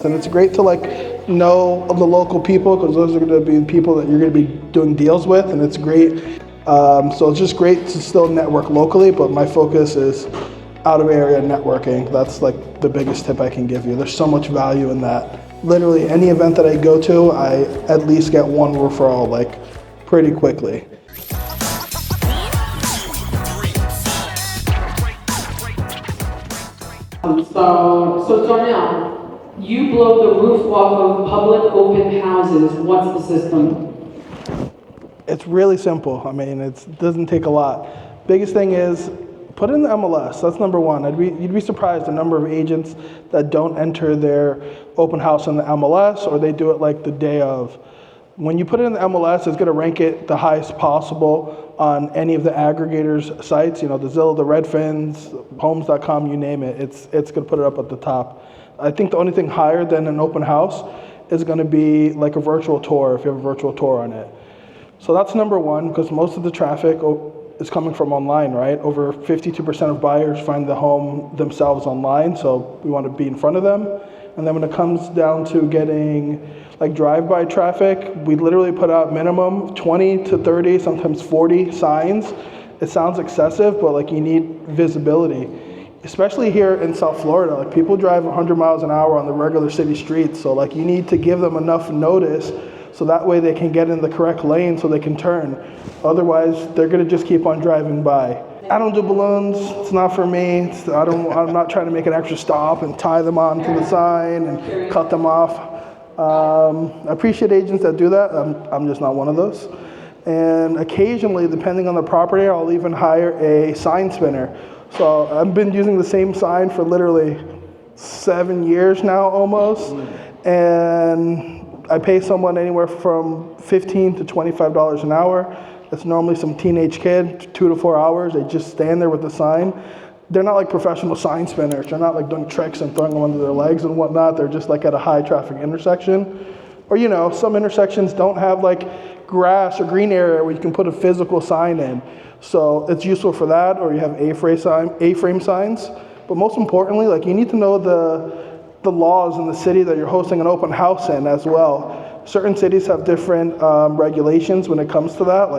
And it's great to know the local people, because those are going to be the people that you're going to be doing deals with, and it's great. So it's just great to still network locally, but my focus is out of area networking. That's the biggest tip I can give you. There's so much value in that. Literally any event that I go to, I at least get one referral pretty quickly. So Darnell, you blow the roof off of public open houses. What's the system? It's really simple. I mean, it doesn't take a lot. Biggest thing is put in the MLS. That's number one. You'd be surprised the number of agents that don't enter their open house in the MLS, or they do it the day of. When you put it in the MLS, it's going to rank it the highest possible on any of the aggregators' sites. The Zillow, the Redfins, Homes.com, you name it. It's going to put it up at the top. I think the only thing higher than an open house is going to be a virtual tour, if you have a virtual tour on it. So that's number one, because most of the traffic is coming from online, right? Over 52% of buyers find the home themselves online, so we want to be in front of them. And then when it comes down to getting drive-by traffic, we literally put out minimum 20 to 30, sometimes 40 signs. It sounds excessive, but you need visibility. Especially here in South Florida, people drive 100 miles an hour on the regular city streets, so you need to give them enough notice so that way they can get in the correct lane so they can turn. Otherwise, they're gonna just keep on driving by. I don't do balloons, it's not for me. I'm not trying to make an extra stop and tie them onto the sign and cut them off. I appreciate agents that do that. I'm just not one of those. And occasionally, depending on the property, I'll even hire a sign spinner. So I've been using the same sign for literally 7 years now almost. And I pay someone anywhere from $15 to $25 an hour. It's normally some teenage kid, 2 to 4 hours. They just stand there with the sign. They're not professional sign spinners. They're not doing tricks and throwing them under their legs and whatnot. They're just at a high traffic intersection. Or some intersections don't have grass or green area where you can put a physical sign in. So it's useful for that, or you have A-frame signs. But most importantly, you need to know the laws in the city that you're hosting an open house in as well. Certain cities have different regulations when it comes to that.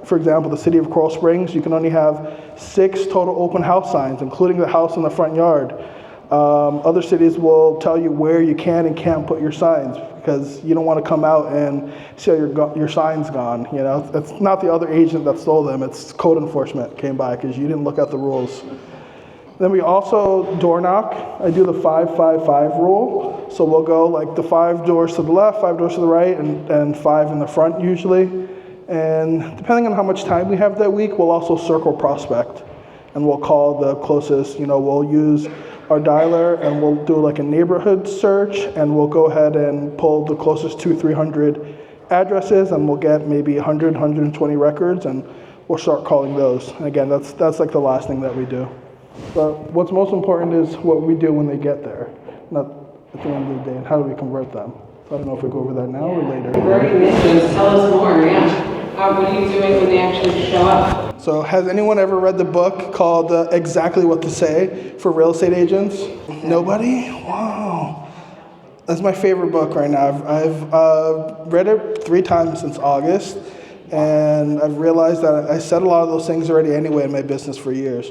For example, the city of Coral Springs, you can only have 6 total open house signs, including the house in the front yard. Other cities will tell you where you can and can't put your signs, because you don't want to come out and see your sign's gone. It's not the other agent that stole them, it's code enforcement came by because you didn't look at the rules. Then we also door knock. I do the 5-5-5 rule. So we'll go the 5 doors to the left, 5 doors to the right, and 5 in the front usually. And depending on how much time we have that week, we'll also circle prospect. And we'll call the closest, we'll use our dialer and we'll do a neighborhood search, and we'll go ahead and pull the closest 200-300 addresses, and we'll get maybe 100, 120 records, and we'll start calling those. And again, that's the last thing that we do. But what's most important is what we do when they get there, not at the end of the day, and how do we convert them. So I don't know if we go over that now or later. Converting missions, tell us more, what are you doing when they actually show up? So has anyone ever read the book called Exactly What to Say for Real Estate Agents? Nobody? Wow. That's my favorite book right now. I've read it 3 times since August, and I've realized that I said a lot of those things already anyway in my business for years.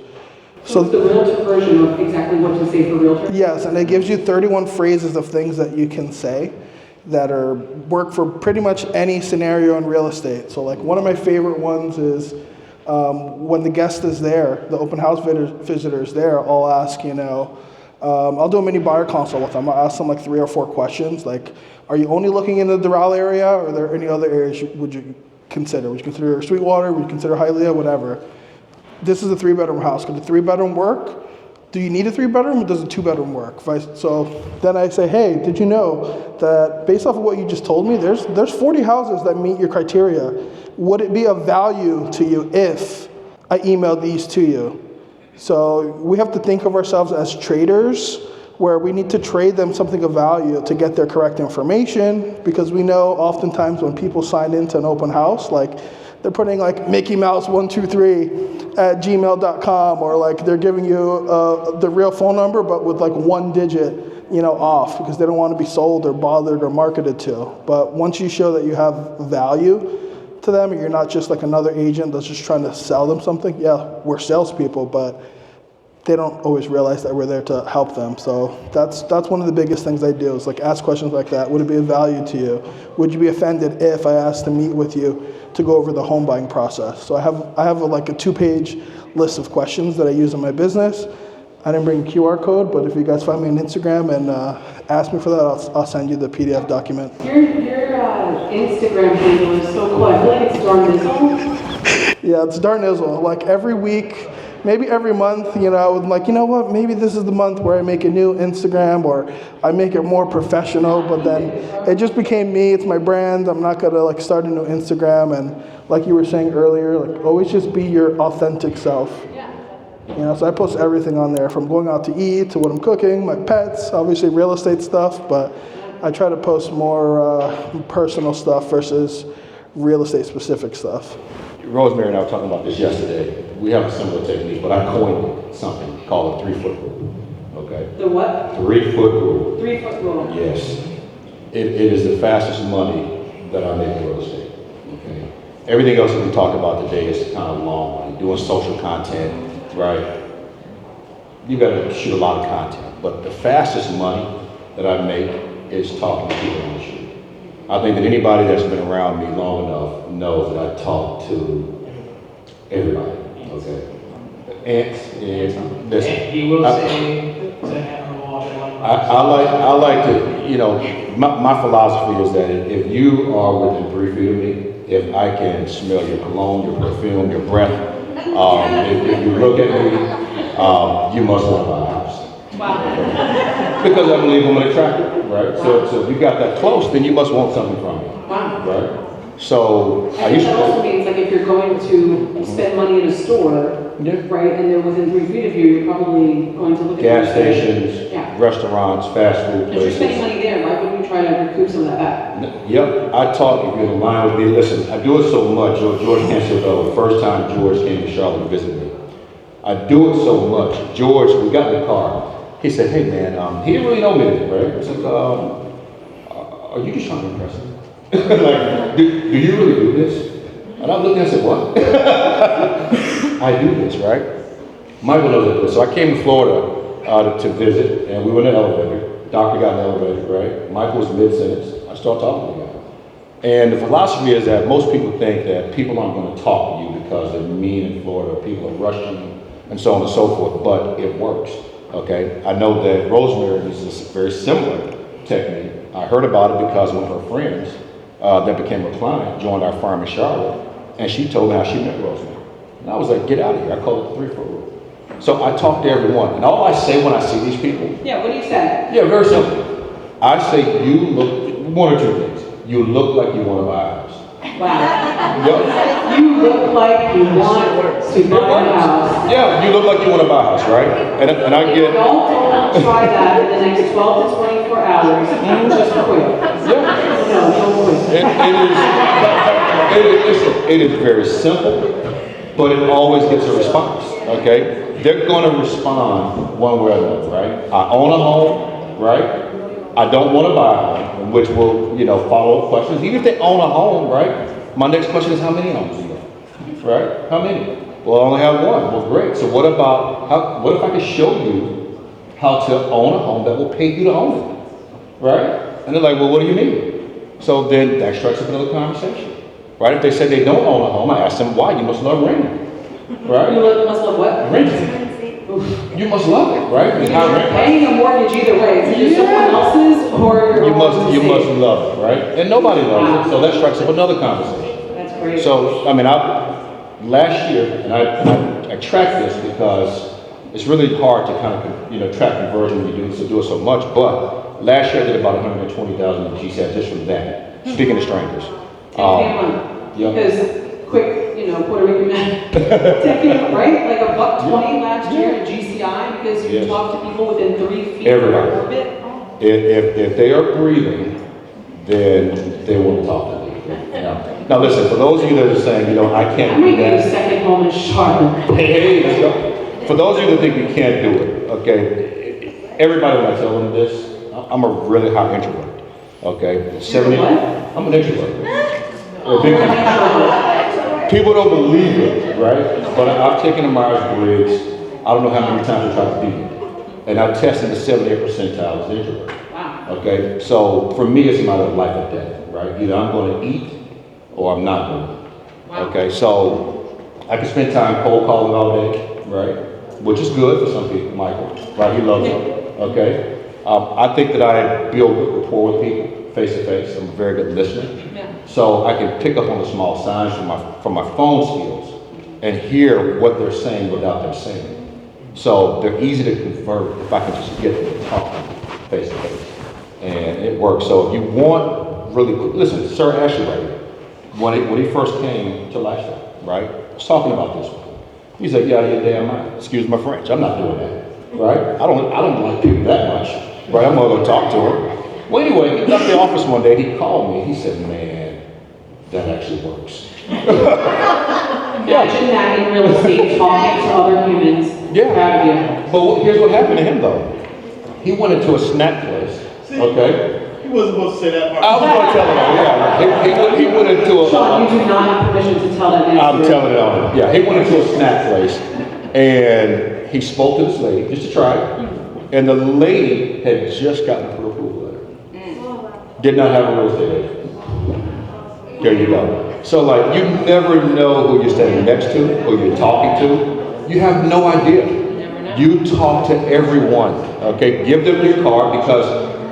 So it's the realtor version of Exactly What to Say for Realtor? Yes, and it gives you 31 phrases of things that you can say that work for pretty much any scenario in real estate. So one of my favorite ones is when the guest is there, the open house visitor is there, I'll ask, I'll do a mini buyer consult with them. I'll ask them 3 or 4 questions, are you only looking in the Doral area, or are there any other areas would you consider? Would you consider Sweetwater? Would you consider Hialeah? Whatever. This is a 3-bedroom house. Could a 3-bedroom work? Do you need a 3-bedroom, or does a 2-bedroom work? So then I say, hey, did you know that based off of what you just told me, there's 40 houses that meet your criteria. Would it be of value to you if I emailed these to you? So we have to think of ourselves as traders, where we need to trade them something of value to get their correct information, because we know oftentimes when people sign into an open house, they're putting Mickey Mouse 123 at gmail.com, or they're giving you the real phone number but with 1 digit off because they don't want to be sold or bothered or marketed to. But once you show that you have value to them, and you're not just like another agent that's just trying to sell them something, yeah, we're salespeople, but they don't always realize that we're there to help them. So that's one of the biggest things I do is like ask questions like that. Would it be of value to you? Would you be offended if I asked to meet with you to go over the home buying process? So I have like a 2-page list of questions that I use in my business. I didn't bring a QR code, but if you guys find me on Instagram and ask me for that, I'll send you the PDF document. Your Instagram handle is so cool. I feel like it's Darnell. Yeah, it's Darnell. Like every week, maybe every month, I would like, what, maybe this is the month where I make a new Instagram or I make it more professional, but then it just became me, it's my brand. I'm not gonna like start a new Instagram, and like you were saying earlier, like always just be your authentic self. So I post everything on there, from going out to eat to what I'm cooking, my pets, obviously real estate stuff, but I try to post more personal stuff versus real estate specific stuff. Rosemary and I were talking about this yesterday. We have a similar technique, but I coined something called a 3-foot rule. Okay? The what? 3-foot rule. 3-foot rule. Yes. It is the fastest money that I make in real estate. Okay? Everything else that we talked about today is kind of long money. Doing social content, right? You got to shoot a lot of content. But the fastest money that I make is talking to people on the street. I think that anybody that's been around me long enough knows that I talk to everybody, okay? And listen, He will say to have a water. I like to, my philosophy is that if you are within 3 feet of me, if I can smell your cologne, your perfume, your breath, if you look at me, you must want to buy a house. Wow. Because I believe I'm attractive, right? So if you got that close, then you must want something from me. Wow. Right? So I And used that also to. means like if you're going to spend money in a store, Yeah. right, and they're within 3 feet of you, you're probably going to look at Gas them and say, stations, yeah. restaurants, fast food If you're spending places. money there, why wouldn't you try to recoup some of that back? Yep, I talk, if you're in line with me, listen, I do it so much, George can't say no. The first time George came to Charlotte to visit me, I do it so much. George, we got in the car. He said, hey man, he didn't really know me then, right? I said, are you just trying to impress me? Like, do you really do this? And I looked and I said, what? I do this, right? Michael knows this. So I came to Florida to visit, and we were in an elevator. Doctor got in the elevator, right? Michael was mid-sentence. I started talking to the guy. And the philosophy is that most people think that people aren't going to talk to you because they're mean in Florida, or people are rushing you, and so on and so forth, but it works, okay? I know that Rosemary uses a very similar technique. I heard about it because one of her friends that became a client joined our firm in Charlotte, and she told me how she met Rosemary. And I was like, get out of here. I call it the 3-foot rule. So I talk to everyone, and all I say when I see these people, Yeah, what do you say? yeah, very simple. I say, you look, one or two things. You look like you want to buy a house. Wow. Yep. You look like you want to buy a house. Yeah, you look like you want to buy a house, right? And I get, Don't try that in the next 12 to 24 hours. Just quit. yeah. No, don't quit. It is very simple, but it always gets a response, okay? They're going to respond one way or another, right? I own a home, right? I don't want to buy a home, which will, follow up questions. Even if they own a home, right? My next question is, how many homes do you have? Right? How many? Well, I only have one. Well, great. So what if I could show you how to own a home that will pay you to own it? Right? And they're like, well, what do you mean? So then that strikes up another conversation. Right? If they say they don't own a home, I ask them why. You must love renting. Right? You must love what? Renting. You must love it, right? It's how rent. Paying a mortgage either way. It's either someone else's or your You own. must love it, right? And nobody loves it. So that strikes up another conversation. That's great. So, last year, and I track this because it's really hard to kind of, track conversion when you do it so much. But last year I did about 120,000 in GSAT just from that, speaking to strangers. Yeah. Because quick, Puerto Rican man, 10K, right? Like $120 last year in GCI because you Yes. talk to people within 3 feet Everybody. of your orbit. If they are breathing, then they want to talk to me. Yeah. Now listen, for those of you that are saying, I I can't might do get a that. second home in Charlotte. Hey, let's go. For those of you that think you can't do it, okay, everybody when I tell them this, I'm a really high introvert. Okay, I'm an introvert. People don't believe it, right? But I've taken a Myers-Briggs. I don't know how many times I tried to beat it, and I tested the 78th percentile as an introvert. Wow. Okay, so for me, it's a matter of life or death, right? Either I'm going to eat or I'm not going to. Wow. Okay, so I can spend time cold calling all day, right? Which is good for some people, Michael, right? He loves it, okay? I think that I build good rapport with people, face to face. I'm a very good listener. Yeah. So I can pick up on the small signs from my phone skills and hear what they're saying without them saying it. So they're easy to convert if I can just get them to talk face to face. And it works. So if you want really quick, listen, Sir Ashley right here, when he first came to Lifestyle, right? I was talking about this one. He's like, yeah, you're damn right. Excuse my French. I'm not doing that, right? I don't like people that much, right? I'm not gonna talk to him. Well, anyway, he left the office one day. He called me. He said, man, that actually works. Imagine that in real estate, talking to other humans. Yeah. Proud of you. But here's what happened to him though. He went into a snack place. Okay. He wasn't supposed to say that part. I was going to tell him that. Yeah. He went into Sean, you do not have permission to tell that next I'm year. telling it on him. Yeah, he went into a snack place and he spoke to this lady just to try it. And the lady had just gotten a pre-approval letter. Did not have a real estate agent. There you go. So like you never know who you're standing next to, who you're talking to. You have no idea. You talk to everyone. Okay, give them your card because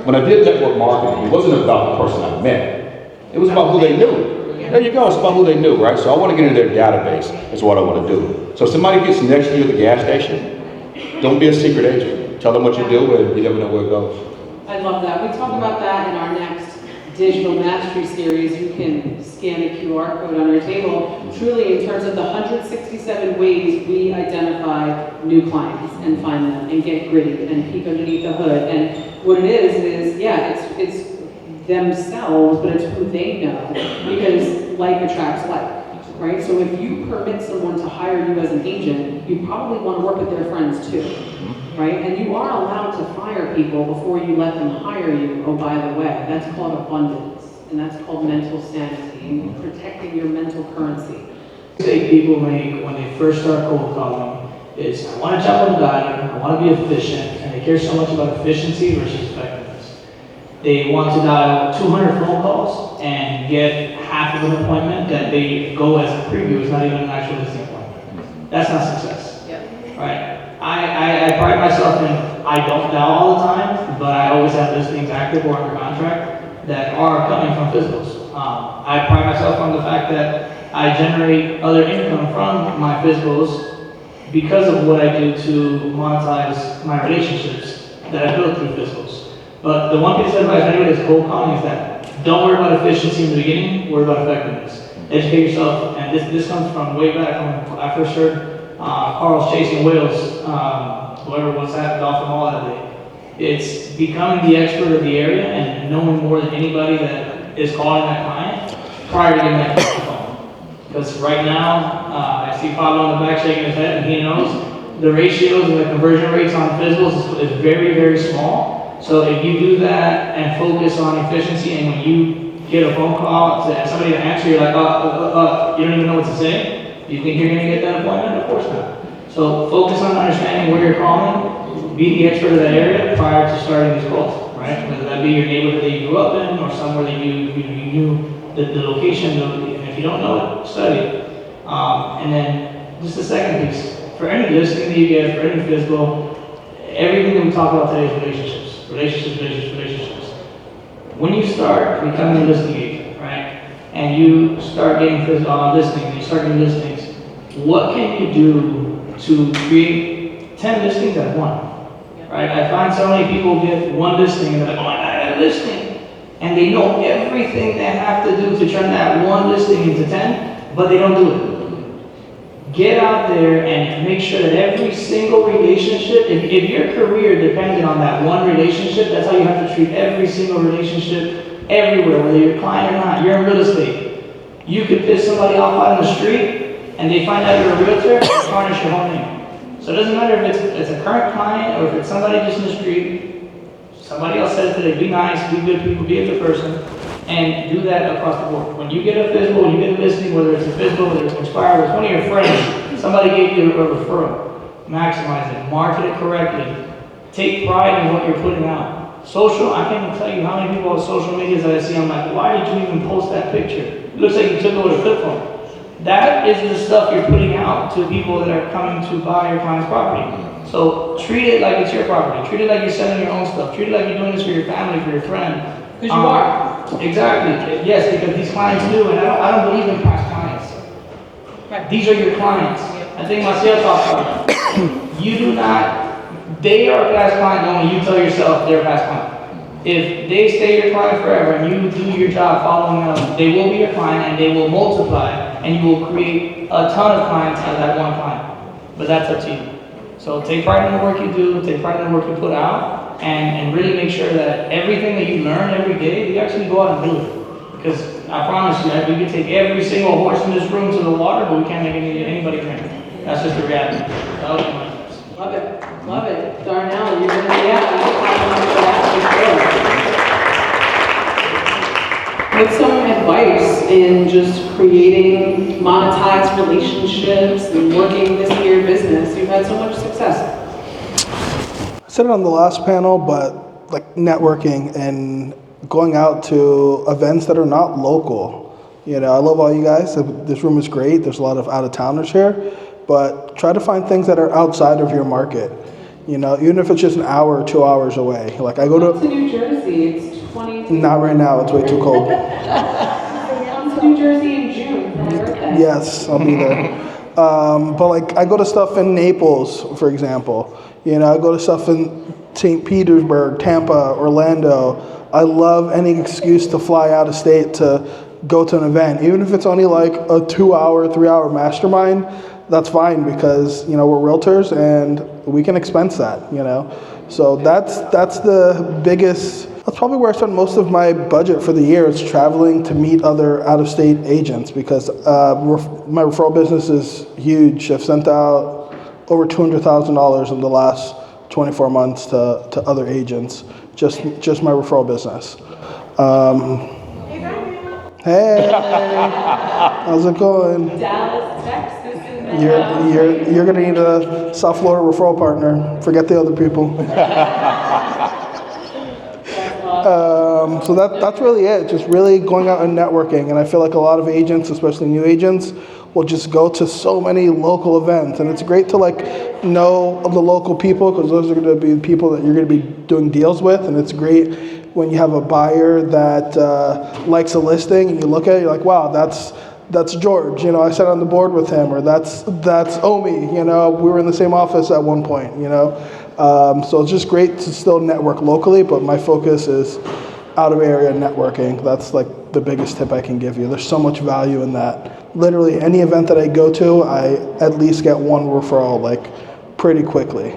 when I did network marketing, it wasn't about the person I met. It was about who they knew. There you go. It's about who they knew, right? So I want to get into their database. That's what I want to do. So if somebody gets next to you at the gas station, don't be a secret agent. Tell them what you do, and you never know where it goes. I love that. We talk about that in our next digital mastery series. You can scan a QR code on our table. Truly, in terms of the 167 ways we identify new clients and find them and get gritty and peek underneath the hood. And what it is yeah, it's themselves, but it's who they know, because like attracts like, right? So if you permit someone to hire you as an agent, you probably want to work with their friends too, right? And you are allowed to fire people before you let them hire you. Oh, by the way, that's called abundance, and that's called mental sanity, and protecting your mental currency. Mistake people make when they first start cold calling is, I want to jump on value, I want to be efficient, and they care so much about efficiency versus effectiveness. They want to dial 200 phone calls and get half of an appointment that they go as a preview. It's not even an actual listing appointment. That's not success. Yeah. Right? I pride myself in, I don't dial all the time, but I always have listings active or under contract that are coming from physicals. I pride myself on the fact that I generate other income from my physicals because of what I do to monetize my relationships that I built through physicals. But the one piece of advice anybody that's cold calling is that don't worry about efficiency in the beginning, worry about effectiveness. Educate yourself, and this comes from way back from when I first heard Carl's chasing whales, whoever was at Dolphin Mall that day. It's becoming the expert of the area and knowing more than anybody that is calling that client prior to getting that phone. Because right now, I see Pablo in the back shaking his head, and he knows the ratios and the conversion rates on physicals is very, very small. So if you do that and focus on efficiency, and when you get a phone call to somebody to answer, you're like, you don't even know what to say? You think you're going to get that appointment? Of course not. So focus on understanding where you're calling, be the expert of that area prior to starting these calls, right? Whether that be your neighborhood that you grew up in or somewhere that you knew the location, and if you don't know it, study it. And then just the second piece, for any listing that you get, for any physical, everything that we talk about today is relationships. Relationships. When you start becoming a listing agent, right, and you start getting listings, you start getting listings, what can you do to create 10 listings at one? Right? I find so many people get one listing and they're like, oh my God, I got a listing. And they know everything they have to do to turn that one listing into 10, but they don't do it. Get out there and make sure that every single relationship, if your career depended on that one relationship, that's how you have to treat every single relationship everywhere, whether you're a client or not. You're in real estate. You could piss somebody off out on the street and they find out you're a realtor and tarnish your whole name. So it doesn't matter if it's a current client or if it's somebody just in the street, Somebody else said today, be nice, be good people, be a good person, and do that across the board. When you get a physical, when you get a listing, whether it's a physical, whether it's expired, whether it's one of your friends, somebody gave you a referral, maximize it, market it correctly, take pride in what you're putting out. Social, I can't even tell you how many people on social media that I see, I'm like, why did you even post that picture? It looks like you took it with a flip phone. That is the stuff you're putting out to people that are coming to buy your client's property. So treat it like it's your property. Treat it like you're selling your own stuff. Treat it like you're doing this for your family, for your friend. Because you are. Exactly. Yes, because these clients do, and I don't believe in past clients. Right. These are your clients. I think my sales talks about it. You do not, they are a past client when you tell yourself they're a past client. If they stay your client forever and you do your job following them, they will be your client and they will multiply and you will create a ton of clients out of that one client. But that's up to you. So take pride in the work you do, take pride in the work you put out, and really make sure that everything that you learn every day, you actually go out and do it. Because I promise you that we can take every single horse in this room to the water, but we can't make anybody drink. That's just the reality. That was my advice. Love it. Love it. Darnell, you're going to be What's some advice in just creating monetized relationships and working this in your business? You've had so much success. I said it on the last panel, but like networking and going out to events that are not local. You know, I love all you guys. This room is great. There's a lot of out-of-towners here, but try to find things that are outside of your market. You know, even if it's just an hour or 2 hours away. Like I go Come to New Jersey. It's 20. Not right now. It's way too cold. Come to New Jersey in June for my birthday. Yes, I'll be there. But like I go to stuff in Naples, for example. You know, I go to stuff in St. Petersburg, Tampa, Orlando. I love any excuse to fly out of state to go to an event, even if it's only like a 2 hour, 3 hour mastermind. That's fine because, you know, we're realtors and we can expense that, you know. So that's the biggest, that's probably where I spend most of my budget for the year is traveling to meet other out-of-state agents because my referral business is huge. I've sent out over $200,000 in the last 24 months to other agents, just my referral business. Hey, how's it going? Dallas, Texas. You're gonna need a South Florida referral partner. Forget the other people. So that's really it. Just really going out and networking. And I feel like a lot of agents, especially new agents, will just go to so many local events. And it's great to like know the local people because those are going to be the people that you're going to be doing deals with. And it's great when you have a buyer that likes a listing and you look at it, you're like, wow, that's George, you know, I sat on the board with him, or that's Omi, you know, we were in the same office at one point, you know. So it's just great to still network locally, but my focus is out of area networking. That's like the biggest tip I can give you. There's so much value in that. Literally any event that I go to, I at least get one referral like pretty quickly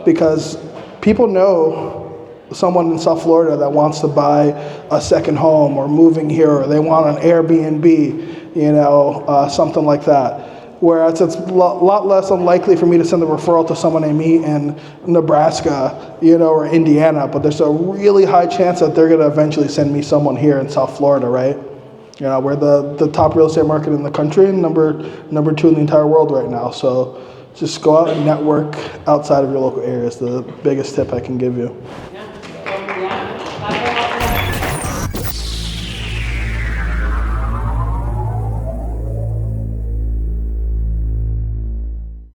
because people know someone in South Florida that wants to buy a second home or moving here, or they want an Airbnb, you know, something like that. Whereas it's a lot less unlikely for me to send a referral to someone I meet in Nebraska, you know, or Indiana, but there's a really high chance that they're going to eventually send me someone here in South Florida, right? You know, we're the top real estate market in the country and number 2 in the entire world right now. So just go out and network outside of your local area is the biggest tip I can give you.